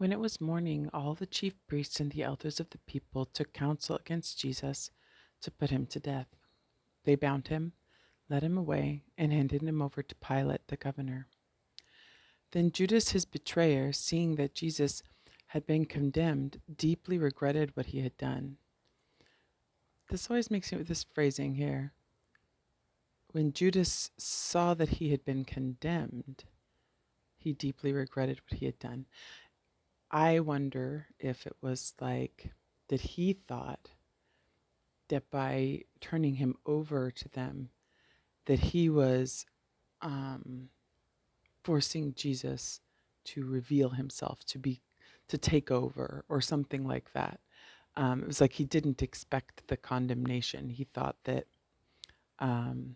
When it was morning, all the chief priests and the elders of the people took counsel against Jesus to put him to death. They bound him, led him away, and handed him over to Pilate the governor. Then Judas, his betrayer, seeing that Jesus had been condemned, deeply regretted what he had done. This always makes me with this phrasing here. When Judas saw that he had been condemned, he deeply regretted what he had done. I wonder if it was like that he thought that by turning him over to them, that he was um, forcing Jesus to reveal himself, to take over, or something like that. It was like he didn't expect the condemnation. He thought that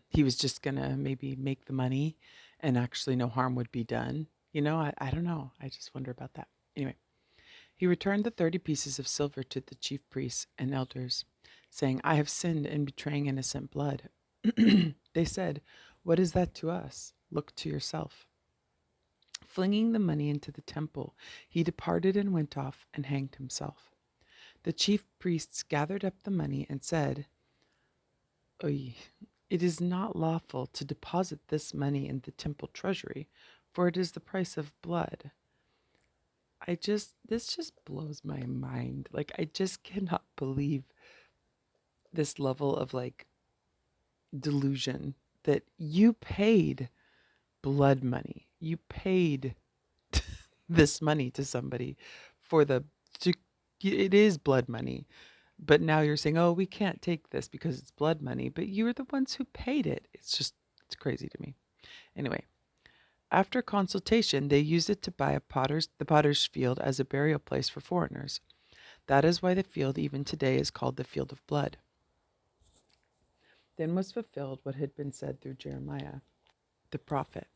he was just gonna maybe make the money, and actually no harm would be done. I don't know. I just wonder about that. Anyway, he returned the 30 pieces of silver to the chief priests and elders, saying, I have sinned in betraying innocent blood. They said, What is that to us? Look to yourself. Flinging the money into the temple, he departed and went off and hanged himself. The chief priests gathered up the money and said, Oy, it is not lawful to deposit this money in the temple treasury, for it is the price of blood. This just blows my mind. Like, I just cannot believe this level of like delusion that you paid blood money. You paid this money to somebody for it is blood money. But now you're saying, oh, we can't take this because it's blood money. But you were the ones who paid it. It's crazy to me. Anyway, after consultation, they used it to buy the potter's field as a burial place for foreigners. That is why the field even today is called the field of blood. Then was fulfilled what had been said through Jeremiah, the prophet.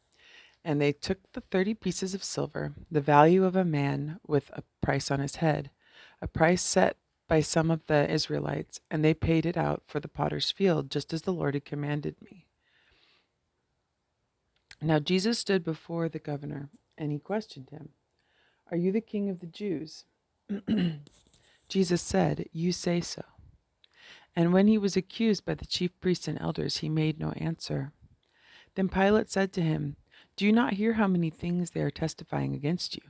And they took the 30 pieces of silver, the value of a man with a price on his head, a price set by some of the Israelites, and they paid it out for the potter's field, just as the Lord had commanded me. Now Jesus stood before the governor, and he questioned him, Are you the king of the Jews? Jesus said, You say so. And when he was accused by the chief priests and elders, he made no answer. Then Pilate said to him, Do you not hear how many things they are testifying against you?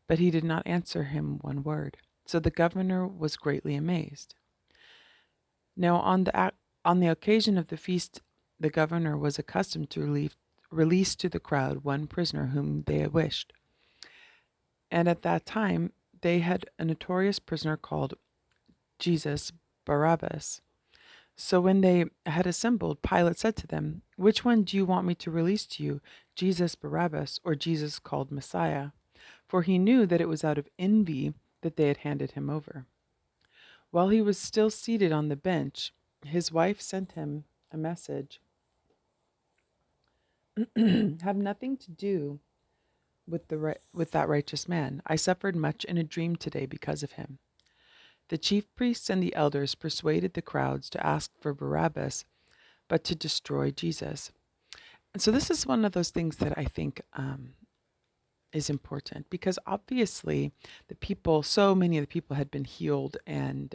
But he did not answer him one word. So the governor was greatly amazed. Now on the occasion of the feast, the governor was accustomed to release to the crowd one prisoner whom they wished. And at that time, they had a notorious prisoner called Jesus Barabbas. So when they had assembled, Pilate said to them, Which one do you want me to release to you, Jesus Barabbas or Jesus called Messiah? For he knew that it was out of envy that they had handed him over. While he was still seated on the bench, his wife sent him a message. Have nothing to do with that righteous man. I suffered much in a dream today because of him. The chief priests and the elders persuaded the crowds to ask for Barabbas, but to destroy Jesus. And so this is one of those things that I think is important, because obviously so many of the people had been healed and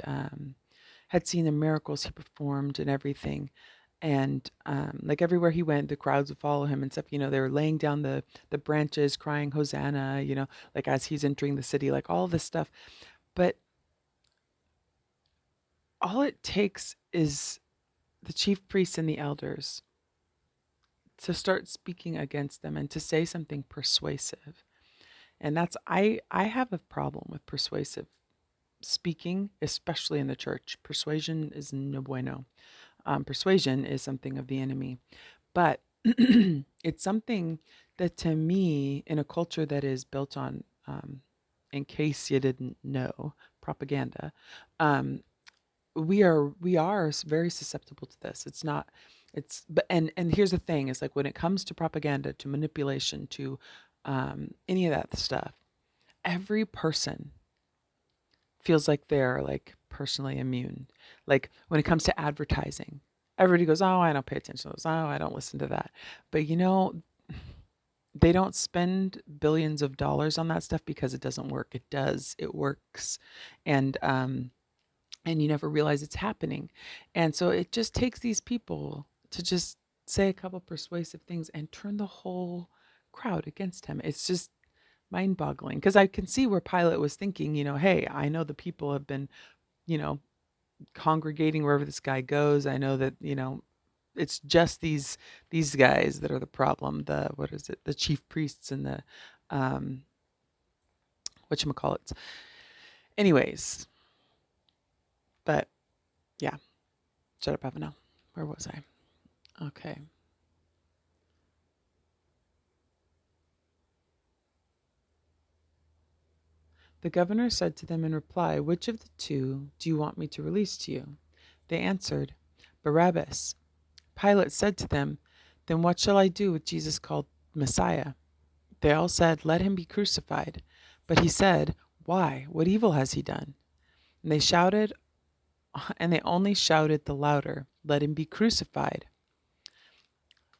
had seen the miracles he performed and everything. And like everywhere he went, the crowds would follow him and stuff. They were laying down the branches, crying Hosanna, like as he's entering the city, like all this stuff. But all it takes is the chief priests and the elders to start speaking against them and to say something persuasive. And I have a problem with persuasive speaking, especially in the church. Persuasion is no bueno. Persuasion is something of the enemy. But it's something that, to me, in a culture that is built on, in case you didn't know, propaganda, um, we are very susceptible to this. It's not. It's but and here's the thing: is like when it comes to propaganda, to manipulation, to any of that stuff, every person feels like they're like personally immune. Like when it comes to advertising, everybody goes, "Oh, I don't pay attention to those. Oh, I don't listen to that." But They don't spend billions of dollars on that stuff because it doesn't work. It does. It works. And you never realize it's happening. And so it just takes these people to just say a couple persuasive things and turn the whole crowd against him. It's just mind-boggling because I can see where Pilate was thinking, hey, I know the people have been, you know, congregating wherever this guy goes. I know that, it's just these guys that are the problem. The what is it? The chief priests and the um whatchamacallits. Anyways, but yeah, shut up, Avenel. Where was I? Okay. The governor said to them in reply, "Which of the two do you want me to release to you?" They answered, "Barabbas." Pilate said to them, "Then what shall I do with Jesus called Messiah?" They all said, "Let him be crucified." But he said, "Why? What evil has he done?" And they shouted, and they only shouted the louder, "Let him be crucified."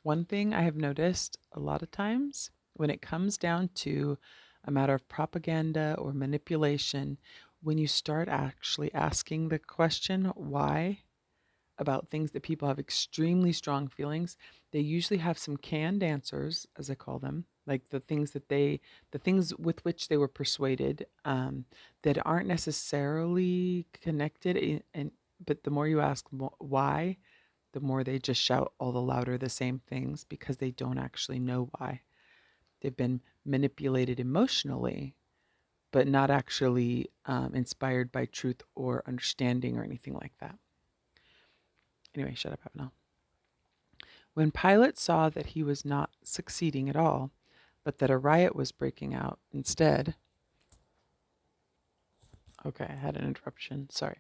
One thing I have noticed a lot of times when it comes down to a matter of propaganda or manipulation, when you start actually asking the question why about things that people have extremely strong feelings, they usually have some canned answers, as I call them, like the things with which they were persuaded, that aren't necessarily connected. But the more you ask why, the more they just shout all the louder the same things because they don't actually know why. They've been manipulated emotionally, but not actually inspired by truth or understanding or anything like that. Anyway, shut up, Avenel. When Pilate saw that he was not succeeding at all, but that a riot was breaking out instead. Okay, I had an interruption. Sorry.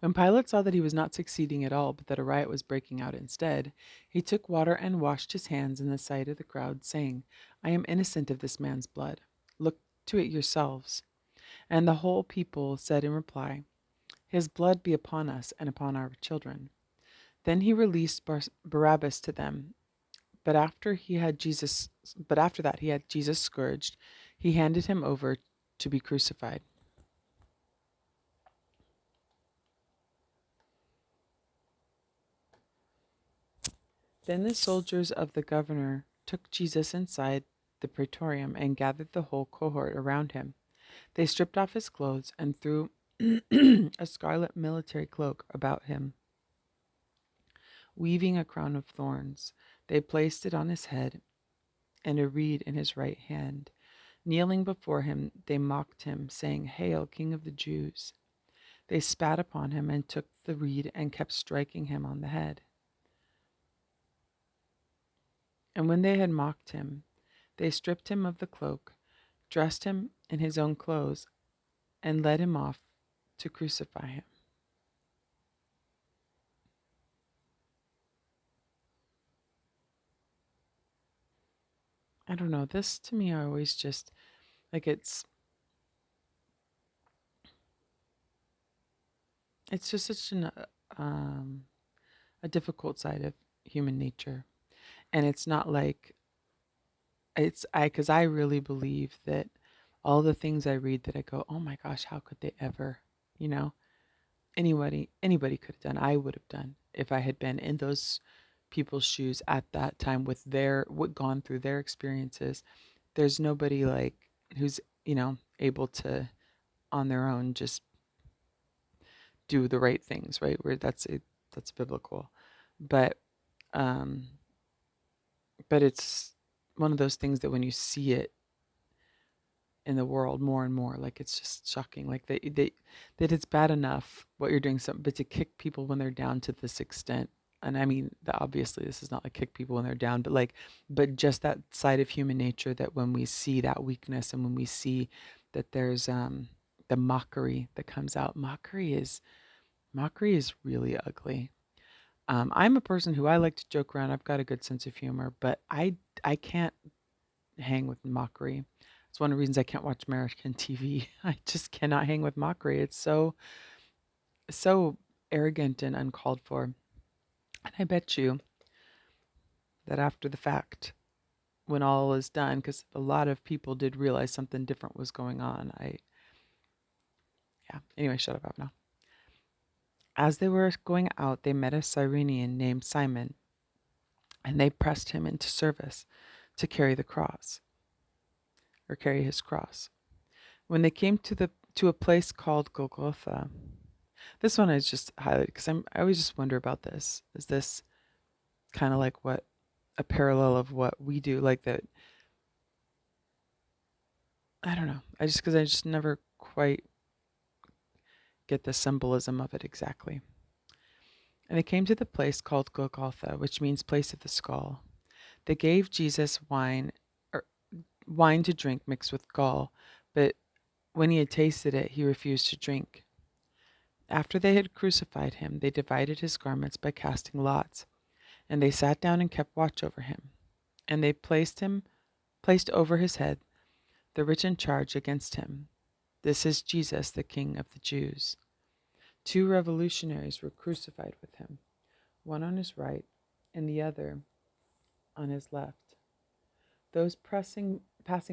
When Pilate saw that he was not succeeding at all, but that a riot was breaking out instead, he took water and washed his hands in the sight of the crowd, saying, "I am innocent of this man's blood. Look to it yourselves." And the whole people said in reply, "His blood be upon us and upon our children." Then he released Barabbas to them. But after that he had Jesus scourged. He handed him over to be crucified. Then the soldiers of the governor took Jesus inside the praetorium and gathered the whole cohort around him. They stripped off his clothes and threw a scarlet military cloak about him. Weaving a crown of thorns, they placed it on his head and a reed in his right hand. Kneeling before him, they mocked him, saying, "Hail, King of the Jews!" They spat upon him and took the reed and kept striking him on the head. And when they had mocked him, they stripped him of the cloak, dressed him in his own clothes, and led him off to crucify him. I don't know. This to me, I always just like it's just such um, a difficult side of human nature, and it's not like because I really believe that all the things I read that I go, oh my gosh, how could they ever, you know, anybody could have done. I would have done if I had been in those people's shoes at that time with their what gone through their experiences. There's nobody like who's able to on their own just do the right things, right? Where that's biblical, but um, but it's one of those things that when you see it in the world more and more, like it's just shocking. Like that it's bad enough what you're doing, something, but to kick people when they're down to this extent. And I mean, obviously, this is not like kick people when they're down, but just that side of human nature that when we see that weakness and when we see that there's the mockery that comes out, mockery is really ugly. I'm a person who I like to joke around. I've got a good sense of humor, but I can't hang with mockery. It's one of the reasons I can't watch American TV. I just cannot hang with mockery. It's so arrogant and uncalled for. And I bet you that after the fact, when all is done, because a lot of people did realize something different was going on. Anyway, shut up now. As they were going out, they met a Cyrenian named Simon, and they pressed him into service to carry the cross, or carry his cross. When they came to a place called Golgotha, this one is just highlighted because I always just wonder about this. Is this kind of like what a parallel of what we do, like that? I don't know. I just never quite get the symbolism of it exactly. And they came to the place called Golgotha, which means place of the skull. They gave Jesus wine to drink mixed with gall, but when he had tasted it, he refused to drink. After they had crucified him, they divided his garments by casting lots, and they sat down and kept watch over him. And they placed over his head the written charge against him: "This is Jesus, the King of the Jews." 2 revolutionaries were crucified with him, one on his right and the other on his left. Those passing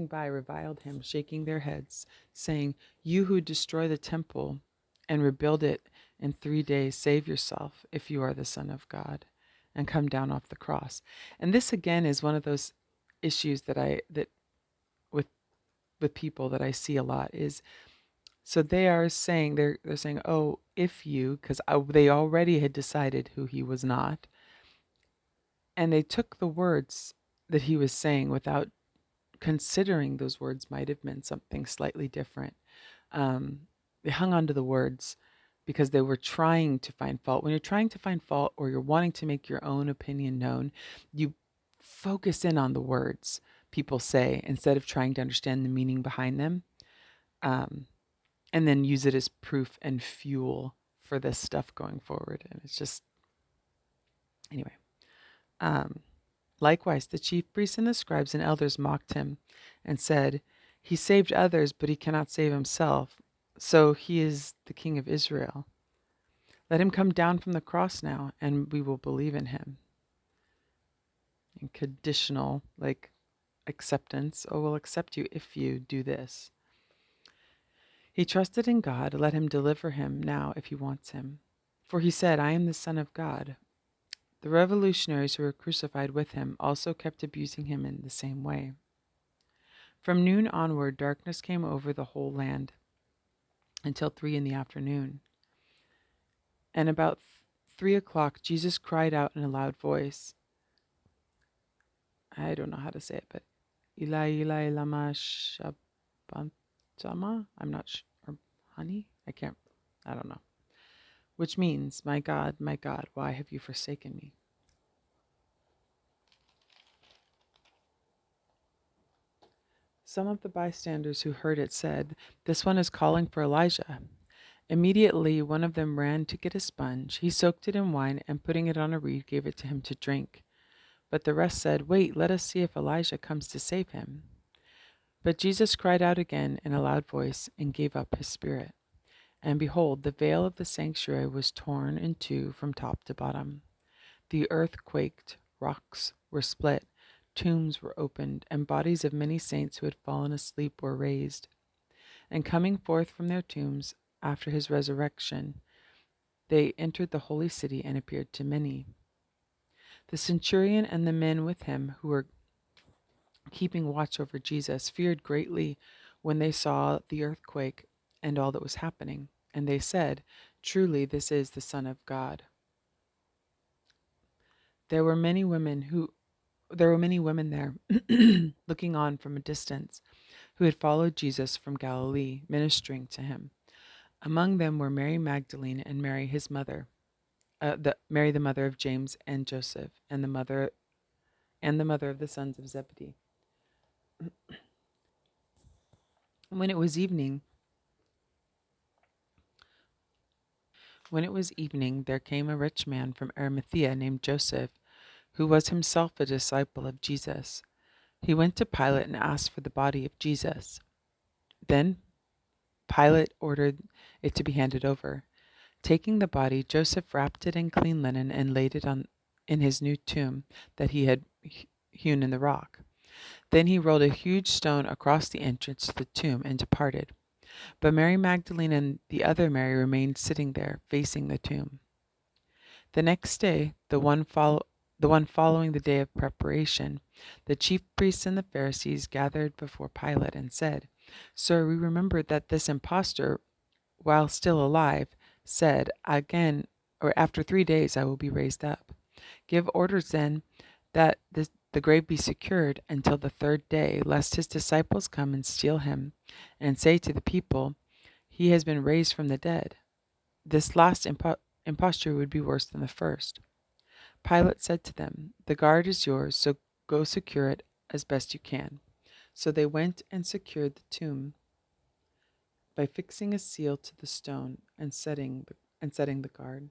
by reviled him, shaking their heads, saying, "You who destroy the temple and rebuild it in 3 days, save yourself if you are the Son of God, and come down off the cross." And this again is one of those issues that with people that I see a lot is, so they're saying, oh, if you, because they already had decided who he was not, and they took the words that he was saying without considering those words might have meant something slightly different. They hung on to the words because they were trying to find fault. When you're trying to find fault or you're wanting to make your own opinion known, you focus in on the words people say instead of trying to understand the meaning behind them, and then use it as proof and fuel for this stuff going forward. And it's just, anyway. Likewise, the chief priests and the scribes and elders mocked him and said, "He saved others, but he cannot save himself. So he is the King of Israel. Let him come down from the cross now, and we will believe in him." And conditional, like acceptance. "Oh, we'll accept you if you do this." He trusted in God. Let him deliver him now if he wants him. For he said, "I am the Son of God." The revolutionaries who were crucified with him also kept abusing him in the same way. From noon onward, darkness came over the whole land until 3 in the afternoon. And about 3 o'clock, Jesus cried out in a loud voice. I don't know how to say it, but Eli, Eli, lama sabachthani? I'm not sure. Or honey? I don't know. Which means, my God, why have you forsaken me?" Some of the bystanders who heard it said, "This one is calling for Elijah." Immediately one of them ran to get a sponge. He soaked it in wine and, putting it on a reed, gave it to him to drink. But the rest said, "Wait, let us see if Elijah comes to save him." But Jesus cried out again in a loud voice and gave up his spirit. And behold, the veil of the sanctuary was torn in two from top to bottom. The earth quaked, rocks were split, tombs were opened, and bodies of many saints who had fallen asleep were raised. And coming forth from their tombs after his resurrection, they entered the holy city and appeared to many. The centurion and the men with him who were keeping watch over Jesus feared greatly when they saw the earthquake and all that was happening. And they said, "Truly, this is the Son of God." There were many women there looking on from a distance, who had followed Jesus from Galilee, ministering to him. Among them were Mary Magdalene and Mary his mother, Mary the mother of James and Joseph, and the mother of the sons of Zebedee. When it was evening, there came a rich man from Arimathea named Joseph, who was himself a disciple of Jesus. He went to Pilate and asked for the body of Jesus. Then Pilate ordered it to be handed over. Taking the body, Joseph wrapped it in clean linen and laid it in his new tomb that he had hewn in the rock. Then he rolled a huge stone across the entrance to the tomb and departed. But Mary Magdalene and the other Mary remained sitting there, facing the tomb. The next day, the one following the day of preparation, the chief priests and the Pharisees gathered before Pilate and said, "Sir, we remembered that this impostor, while still alive, said, 'Again, or after 3 days, I will be raised up.' Give orders then that the grave be secured until the third day, lest his disciples come and steal him, and say to the people, 'He has been raised from the dead.' This last imposture would be worse than the first." Pilate said to them, "The guard is yours, so go secure it as best you can." So they went and secured the tomb by fixing a seal to the stone and setting the guard.